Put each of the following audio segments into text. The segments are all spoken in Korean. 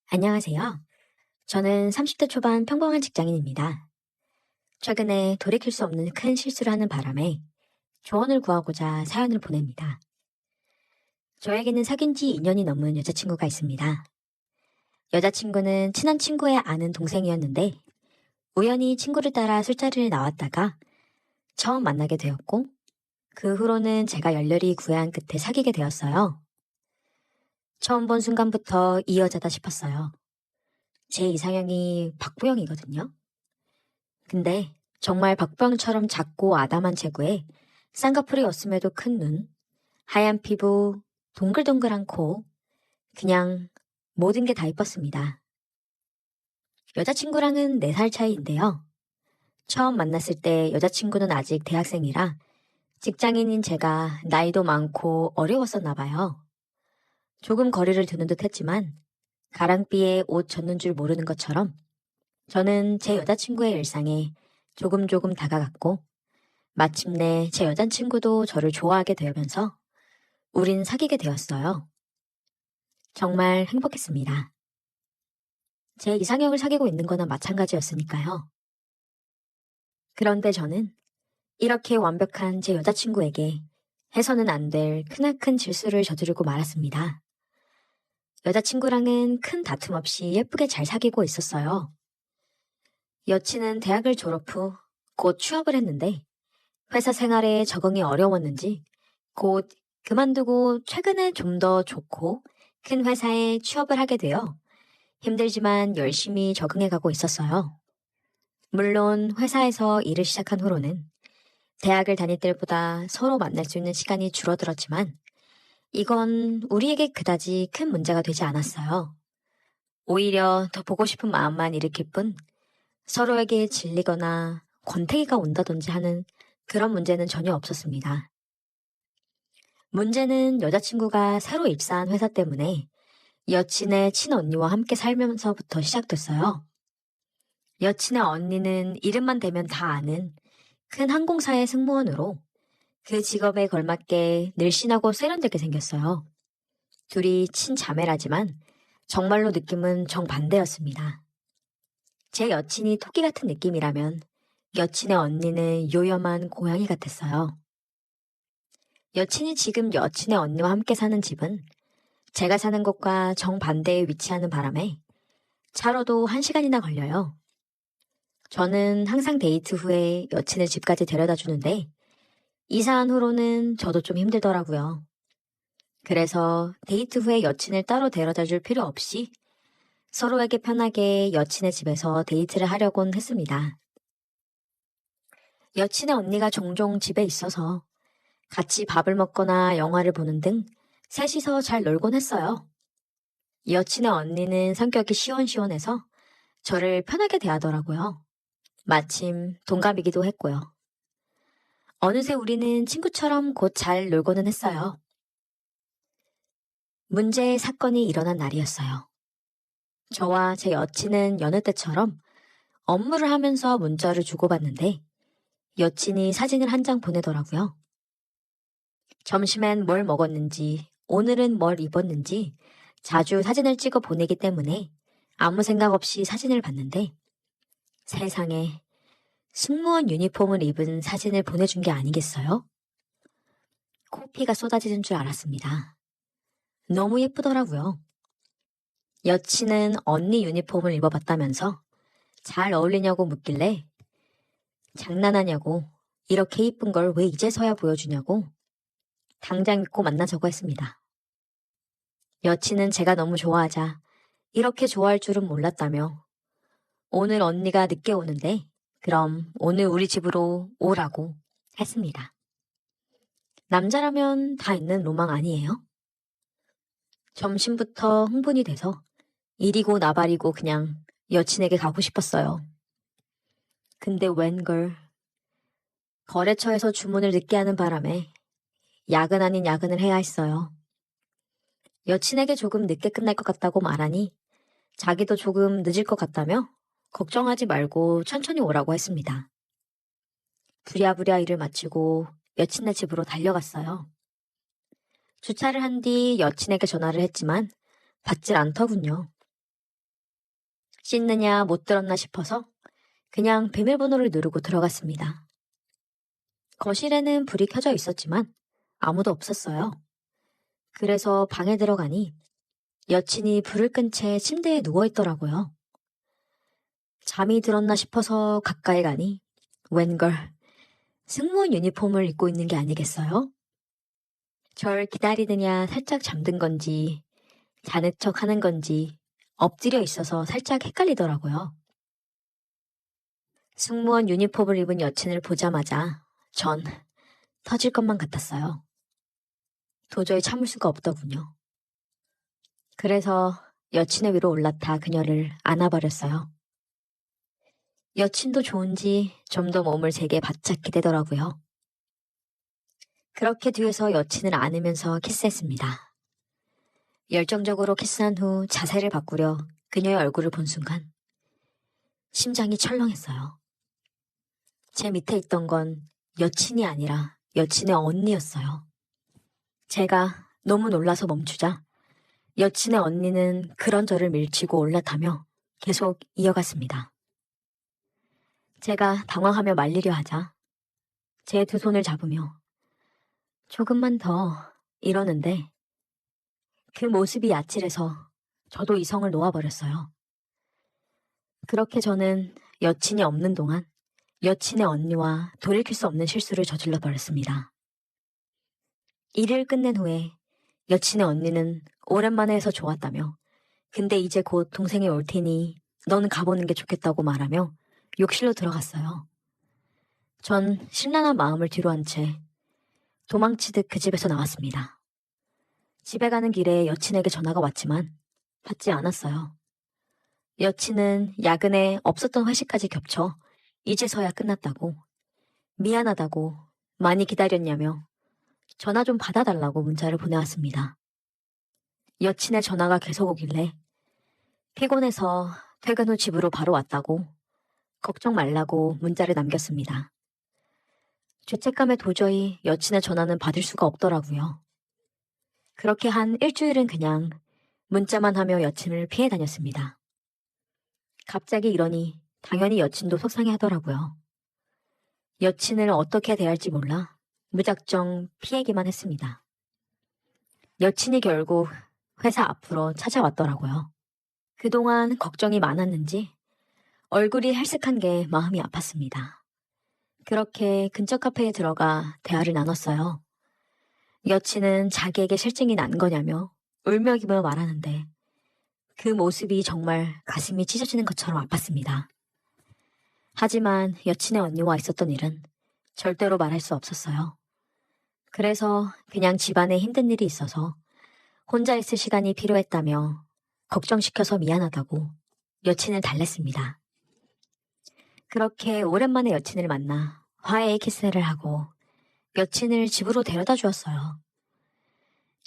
안녕하세요. 저는 30대 초반 평범한 직장인입니다. 최근에 돌이킬 수 없는 큰 실수를 하는 바람에 조언을 구하고자 사연을 보냅니다. 저에게는 사귄 지 2년이 넘은 여자친구가 있습니다. 여자친구는 친한 친구의 아는 동생이었는데 우연히 친구를 따라 술자리를 나왔다가 처음 만나게 되었고 그 후로는 제가 열렬히 구애한 끝에 사귀게 되었어요. 처음 본 순간부터 이 여자다 싶었어요. 제 이상형이 박보영이거든요. 근데 정말 박병처럼 작고 아담한 체구에 쌍꺼풀이었음에도 큰 눈, 하얀 피부, 동글동글한 코, 그냥 모든 게 다 이뻤습니다. 여자친구랑은 4살 차이인데요. 처음 만났을 때 여자친구는 아직 대학생이라 직장인인 제가 나이도 많고 어려웠었나 봐요. 조금 거리를 두는 듯 했지만 가랑비에 옷 젖는 줄 모르는 것처럼 저는 제 여자친구의 일상에 조금 다가갔고 마침내 제 여자친구도 저를 좋아하게 되면서 우린 사귀게 되었어요. 정말 행복했습니다. 제 이상형을 사귀고 있는 거나 마찬가지였으니까요. 그런데 저는 이렇게 완벽한 제 여자친구에게 해서는 안 될 크나큰 실수를 저지르고 말았습니다. 여자친구랑은 큰 다툼 없이 예쁘게 잘 사귀고 있었어요. 여친은 대학을 졸업 후 곧 취업을 했는데 회사 생활에 적응이 어려웠는지 곧 그만두고 최근에 좀 더 좋고 큰 회사에 취업을 하게 되어 힘들지만 열심히 적응해가고 있었어요. 물론 회사에서 일을 시작한 후로는 대학을 다닐 때보다 서로 만날 수 있는 시간이 줄어들었지만 이건 우리에게 그다지 큰 문제가 되지 않았어요. 오히려 더 보고 싶은 마음만 일으킬 뿐 서로에게 질리거나 권태기가 온다든지 하는 그런 문제는 전혀 없었습니다. 문제는 여자친구가 새로 입사한 회사 때문에 여친의 친언니와 함께 살면서부터 시작됐어요. 여친의 언니는 이름만 대면 다 아는 큰 항공사의 승무원으로 그 직업에 걸맞게 늘씬하고 세련되게 생겼어요. 둘이 친자매라지만 정말로 느낌은 정반대였습니다. 제 여친이 토끼 같은 느낌이라면 여친의 언니는 요염한 고양이 같았어요. 여친이 지금 여친의 언니와 함께 사는 집은 제가 사는 곳과 정반대에 위치하는 바람에 차로도 1시간이나 걸려요. 저는 항상 데이트 후에 여친을 집까지 데려다 주는데 이사한 후로는 저도 좀 힘들더라고요. 그래서 데이트 후에 여친을 따로 데려다 줄 필요 없이 서로에게 편하게 여친의 집에서 데이트를 하려곤 했습니다. 여친의 언니가 종종 집에 있어서 같이 밥을 먹거나 영화를 보는 등 셋이서 잘 놀곤 했어요. 여친의 언니는 성격이 시원시원해서 저를 편하게 대하더라고요. 마침 동갑이기도 했고요. 어느새 우리는 친구처럼 곧 잘 놀고는 했어요. 문제의 사건이 일어난 날이었어요. 저와 제 여친은 여느 때처럼 업무를 하면서 문자를 주고받는데 여친이 사진을 한 장 보내더라고요. 점심엔 뭘 먹었는지, 오늘은 뭘 입었는지 자주 사진을 찍어 보내기 때문에 아무 생각 없이 사진을 봤는데 세상에 승무원 유니폼을 입은 사진을 보내준 게 아니겠어요? 코피가 쏟아지는 줄 알았습니다. 너무 예쁘더라고요. 여친은 언니 유니폼을 입어봤다면서 잘 어울리냐고 묻길래 장난하냐고 이렇게 이쁜 걸 왜 이제서야 보여주냐고 당장 입고 만나자고 했습니다. 여친은 제가 너무 좋아하자 이렇게 좋아할 줄은 몰랐다며 오늘 언니가 늦게 오는데 그럼 오늘 우리 집으로 오라고 했습니다. 남자라면 다 있는 로망 아니에요? 점심부터 흥분이 돼서 이리고 나발이고 그냥 여친에게 가고 싶었어요. 근데 웬걸 거래처에서 주문을 늦게 하는 바람에 야근 아닌 야근을 해야 했어요. 여친에게 조금 늦게 끝날 것 같다고 말하니 자기도 조금 늦을 것 같다며 걱정하지 말고 천천히 오라고 했습니다. 부랴부랴 일을 마치고 여친네 집으로 달려갔어요. 주차를 한 뒤 여친에게 전화를 했지만 받질 않더군요. 씻느냐 못 들었나 싶어서 그냥 비밀번호를 누르고 들어갔습니다. 거실에는 불이 켜져 있었지만 아무도 없었어요. 그래서 방에 들어가니 여친이 불을 끈 채 침대에 누워있더라고요. 잠이 들었나 싶어서 가까이 가니 웬걸 승무원 유니폼을 입고 있는 게 아니겠어요? 절 기다리느냐 살짝 잠든 건지 자는 척 하는 건지 엎드려 있어서 살짝 헷갈리더라고요. 승무원 유니폼을 입은 여친을 보자마자 전 터질 것만 같았어요. 도저히 참을 수가 없더군요. 그래서 여친의 위로 올라타 그녀를 안아버렸어요. 여친도 좋은지 좀 더 몸을 제게 바짝 기대더라고요. 그렇게 뒤에서 여친을 안으면서 키스했습니다. 열정적으로 키스한 후 자세를 바꾸려 그녀의 얼굴을 본 순간 심장이 철렁했어요. 제 밑에 있던 건 여친이 아니라 여친의 언니였어요. 제가 너무 놀라서 멈추자 여친의 언니는 그런 저를 밀치고 올라타며 계속 이어갔습니다. 제가 당황하며 말리려 하자 제 두 손을 잡으며 조금만 더 이러는데 그 모습이 아찔해서 저도 이성을 놓아버렸어요. 그렇게 저는 여친이 없는 동안 여친의 언니와 돌이킬 수 없는 실수를 저질러 버렸습니다. 일을 끝낸 후에 여친의 언니는 오랜만에 해서 좋았다며 근데 이제 곧 동생이 올 테니 너는 가보는 게 좋겠다고 말하며 욕실로 들어갔어요. 전 심란한 마음을 뒤로 한 채 도망치듯 그 집에서 나왔습니다. 집에 가는 길에 여친에게 전화가 왔지만 받지 않았어요. 여친은 야근에 없었던 회식까지 겹쳐 이제서야 끝났다고, 미안하다고, 많이 기다렸냐며 전화 좀 받아달라고 문자를 보내왔습니다. 여친의 전화가 계속 오길래 피곤해서 퇴근 후 집으로 바로 왔다고 걱정 말라고 문자를 남겼습니다. 죄책감에 도저히 여친의 전화는 받을 수가 없더라고요. 그렇게 한 일주일은 그냥 문자만 하며 여친을 피해 다녔습니다. 갑자기 이러니 당연히 여친도 속상해 하더라고요. 여친을 어떻게 대할지 몰라 무작정 피하기만 했습니다. 여친이 결국 회사 앞으로 찾아왔더라고요. 그동안 걱정이 많았는지 얼굴이 헬쓱한 게 마음이 아팠습니다. 그렇게 근처 카페에 들어가 대화를 나눴어요. 여친은 자기에게 실증이 난 거냐며 울며기며 말하는데 그 모습이 정말 가슴이 찢어지는 것처럼 아팠습니다. 하지만 여친의 언니와 있었던 일은 절대로 말할 수 없었어요. 그래서 그냥 집안에 힘든 일이 있어서 혼자 있을 시간이 필요했다며 걱정시켜서 미안하다고 여친을 달랬습니다. 그렇게 오랜만에 여친을 만나 화해의 키스를 하고 여친을 집으로 데려다 주었어요.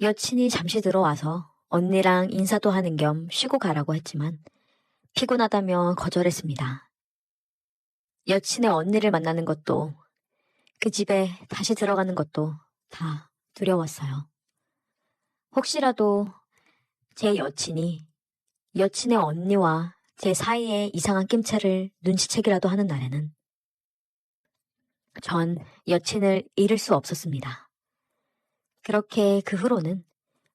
여친이 잠시 들어와서 언니랑 인사도 하는 겸 쉬고 가라고 했지만 피곤하다며 거절했습니다. 여친의 언니를 만나는 것도 그 집에 다시 들어가는 것도 다 두려웠어요. 혹시라도 제 여친이 여친의 언니와 제 사이에 이상한 낌새를 눈치채기라도 하는 날에는 전 여친을 잃을 수 없었습니다. 그렇게 그 후로는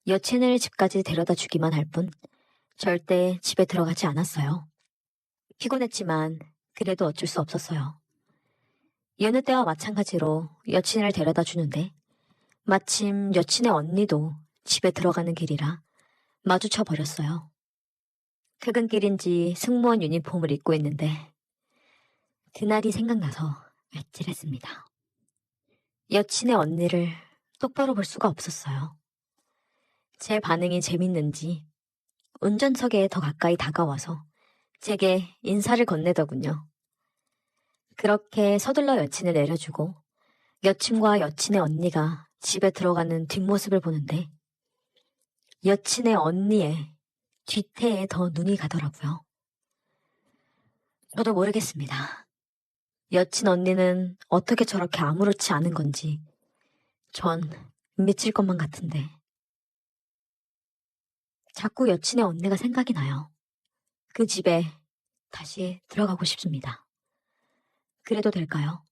여친을 집까지 데려다 주기만 할 뿐 절대 집에 들어가지 않았어요. 피곤했지만 그래도 어쩔 수 없었어요. 여느 때와 마찬가지로 여친을 데려다 주는데 마침 여친의 언니도 집에 들어가는 길이라 마주쳐 버렸어요. 퇴근길인지 승무원 유니폼을 입고 있는데 그날이 생각나서 아찔했습니다. 여친의 언니를 똑바로 볼 수가 없었어요. 제 반응이 재밌는지 운전석에 더 가까이 다가와서 제게 인사를 건네더군요. 그렇게 서둘러 여친을 내려주고 여친과 여친의 언니가 집에 들어가는 뒷모습을 보는데 여친의 언니의 뒤태에 더 눈이 가더라고요. 저도 모르겠습니다. 여친 언니는 어떻게 저렇게 아무렇지 않은 건지 전 미칠 것만 같은데 자꾸 여친의 언니가 생각이 나요. 그 집에 다시 들어가고 싶습니다. 그래도 될까요?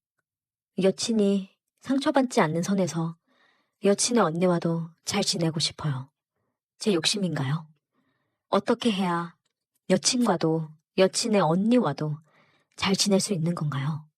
여친이 상처받지 않는 선에서 여친의 언니와도 잘 지내고 싶어요. 제 욕심인가요? 어떻게 해야 여친과도 여친의 언니와도 잘 지낼 수 있는 건가요?